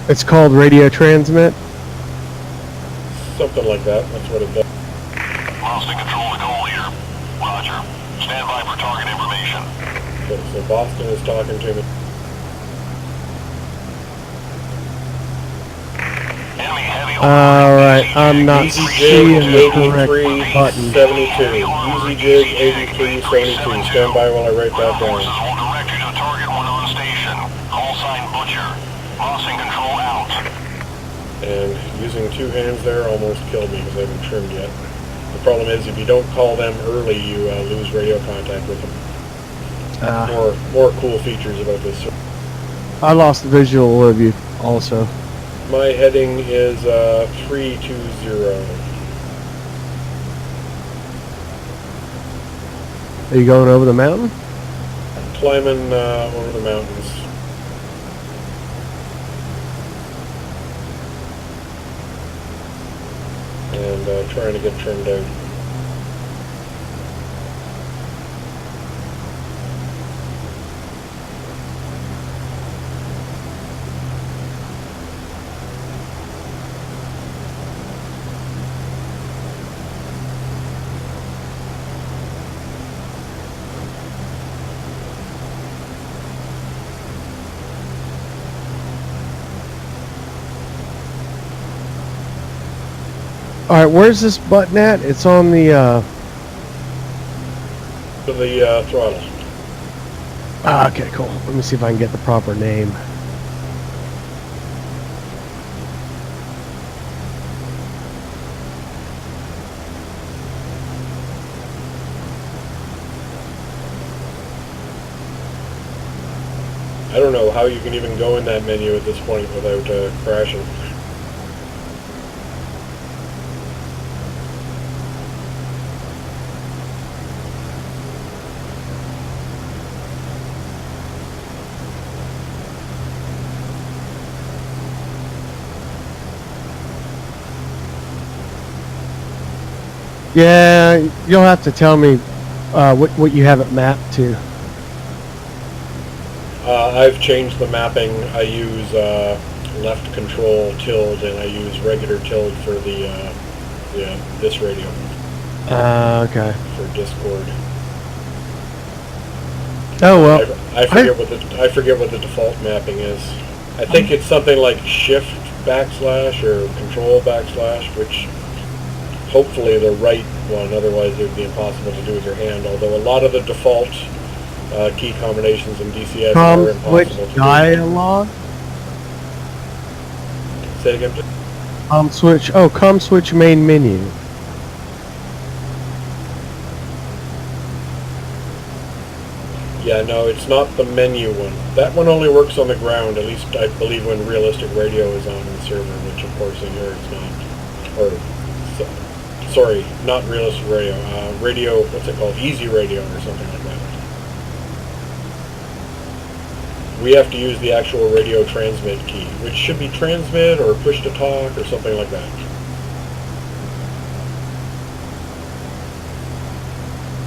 It's called radio transmit? Something like that. That's what it does. Boston Control to goal here. Roger. Stand by for target information. So Boston is talking to me. Enemy heavy. Alright, I'm not Easy seeing jig the correct 83 button. 72. Easy jig 83 72. Stand by while I write that Forces down. will direct you to target when on station. Call sign Butcher. Boston Control out. And using two hands there almost killed me because I haven't trimmed yet. The problem is if you don't call them early, you lose radio contact with them. More cool features about this. I lost the visual of you also. My heading is 320. Are you going over the mountain? Climbing over the mountains. And trying to get trimmed out. Alright, where's this button at? It's on the, To the throttle. okay, cool. Let me see if I can get the proper name. I don't know how you can even go in that menu at this point without crashing. Yeah, you'll have to tell me what you have it mapped to. I've changed the mapping. I use left control tilde, and I use regular tilde for this radio. Okay. For Discord. Oh well. I forget what the default mapping is. I think it's something like shift backslash or control backslash, which hopefully the right one. Otherwise, it would be impossible to do with your hand. Although a lot of the default key combinations in DCS are impossible to do. Dialogue? Say it again, please. Switch. Oh, switch main menu. Yeah, no, it's not the menu one. That one only works on the ground, at least I believe when realistic radio is on the server, which of course in here it's not. Or, sorry, not realistic radio. Radio, what's it called? Easy radio or something like that. We have to use the actual radio transmit key, which should be transmit or push to talk or something like that.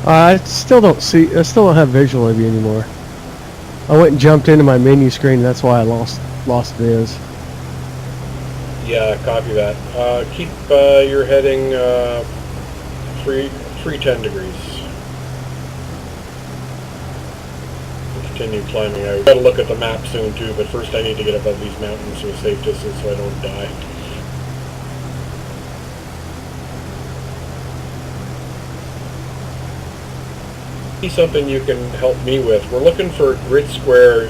I still don't have visual of you anymore. I went and jumped into my menu screen, that's why I lost viz. Yeah, copy that. Keep your heading 310 degrees. Continue climbing out. Gotta look at the map soon too, but first I need to get above these mountains to a safe distance so I don't die. Something you can help me with. We're looking for grid square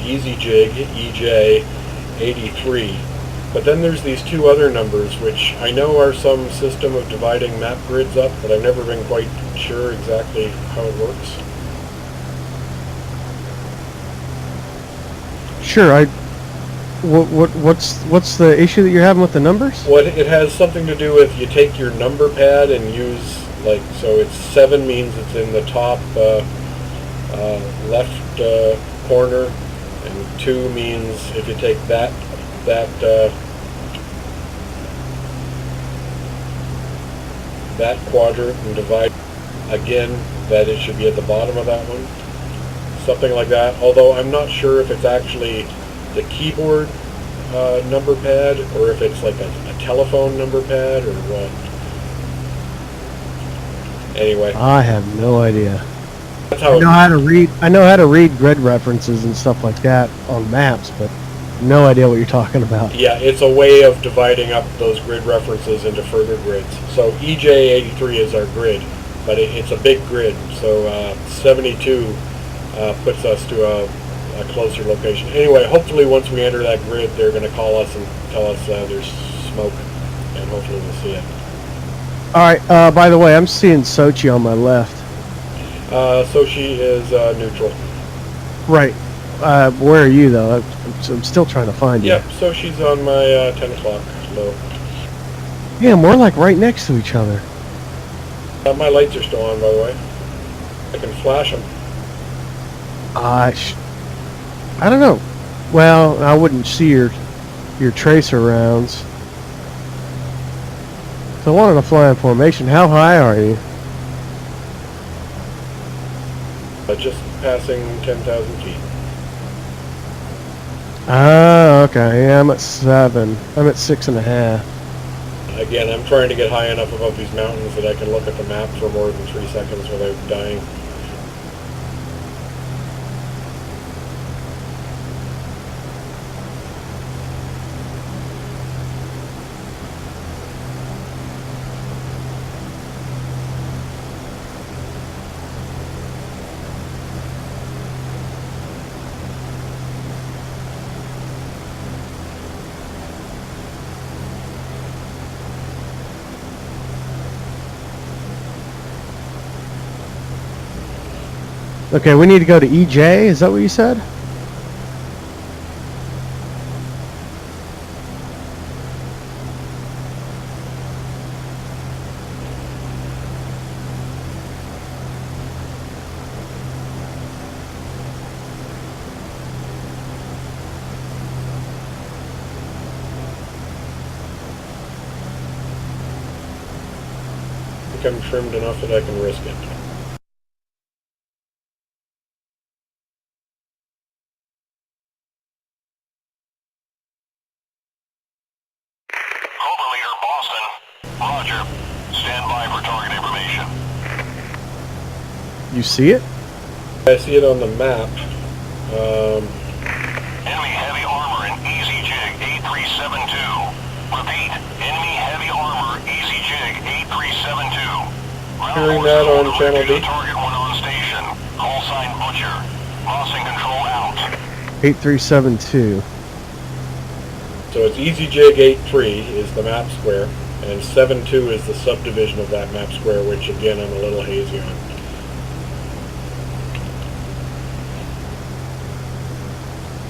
easy jig EJ 83, but then there's these two other numbers which I know are some system of dividing map grids up, but I've never been quite sure exactly how it works. Sure. What's the issue that you're having with the numbers? Well, it has something to do with you take your number pad and use, like, so it's 7 means it's in the top left corner, and 2 means if you take that quadrant and divide again, that it should be at the bottom of that one. Something like that, although I'm not sure if it's actually the keyboard number pad, or if it's like a telephone number pad, or what. Anyway, I have no idea. that's how I it, know how to read. I know how to read grid references and stuff like that on maps, but no idea what you're talking about. yeah, it's a way of dividing up those grid references into further grids. So EJ83 is our grid, but it's a big grid. So 72 puts us to a closer location. Anyway, hopefully once we enter that grid, they're going to call us and tell us there's smoke, and hopefully we'll see it. All right. By the way, I'm seeing Sochi on my left. Sochi is neutral. Right. Where are you though? I'm still trying to find you. Yep, Sochi's on my 10 o'clock low. Yeah, we're like right next to each other. My lights are still on, by the way. I can flash them. I don't know. Well, I wouldn't see your tracer rounds. So I wanted to fly in formation. How high are you? Just passing 10,000 feet. Ah, okay. Yeah, I'm at 7. I'm at 6.5. Again, I'm trying to get high enough above these mountains that I can look at the map for more than 3 seconds without dying. Okay, we need to go to EJ. Is that what you said? I think I'm trimmed enough that I can risk it. Cobra Leader, Boston. Roger. Stand by for target information. You see it? I see it on the map. Enemy heavy armor in easy jig 8372. Repeat, enemy heavy armor easy jig 8372. Hearing that on channel D. Target when on station. Call sign Butcher. Crossing control out. 8372. So it's EasyJig 83 is the map square, and 72 is the subdivision of that map square, which again I'm a little hazy on.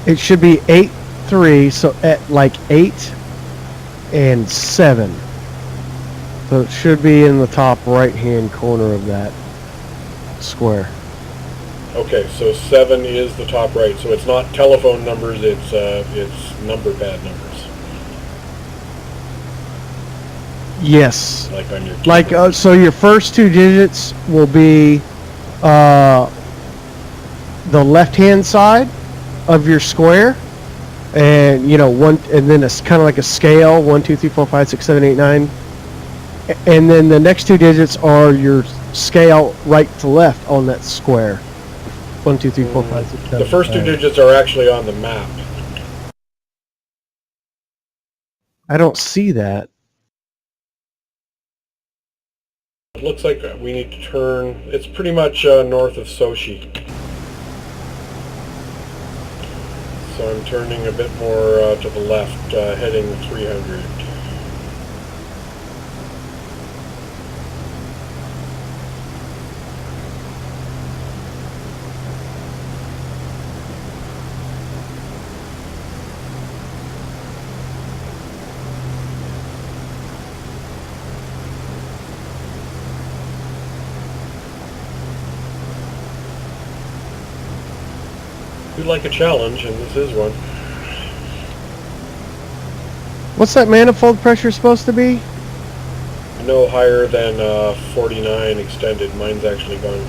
It should be 8-3, so at like 8 and 7. So it should be in the top right-hand corner of that square. Okay, so 7 is the top right, so it's not telephone numbers, it's number pad numbers. Yes. Like on your Like, so your first 2 digits will be the left-hand side of your square, and you know and then it's kind of like a scale: 1, 2, 3, 4, 5, 6, 7, 8, 9, and then the next 2 digits are your scale right to left on that square. 1, 2, 3, 4, 5, 6, 7. The first 2 digits are actually on the map. I don't see that. It looks like we need to turn. It's pretty much north of Sochi. So I'm turning a bit more to the left, heading 300. You'd like a challenge, and this is one. What's that manifold pressure supposed to be? No higher than 49 extended. Mine's actually gone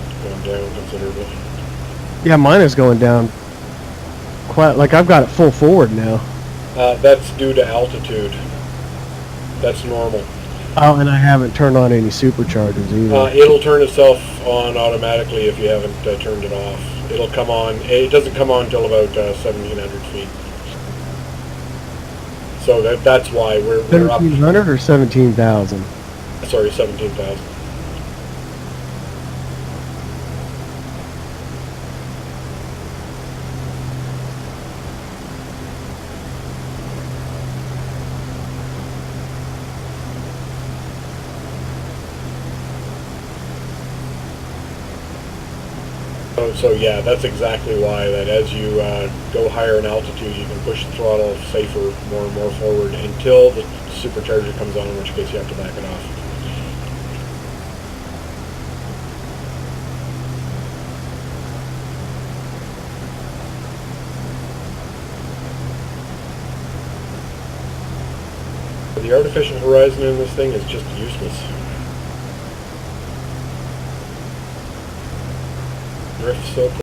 down considerably. Yeah, mine is going down quite. Like I've got it full forward now. That's due to altitude. That's normal. Oh, and I haven't turned on any superchargers either. It'll turn itself on automatically if you haven't turned it off. It'll come on. It doesn't come on until about 1,700 feet. So that's why we're up. 1,700 or 17,000? Sorry, 17,000. So yeah, that's exactly why, that as you go higher in altitude, you can push the throttle safer more and more forward until the supercharger comes on, in which case you have to back it off. The artificial horizon in this thing is just useless. Drifts so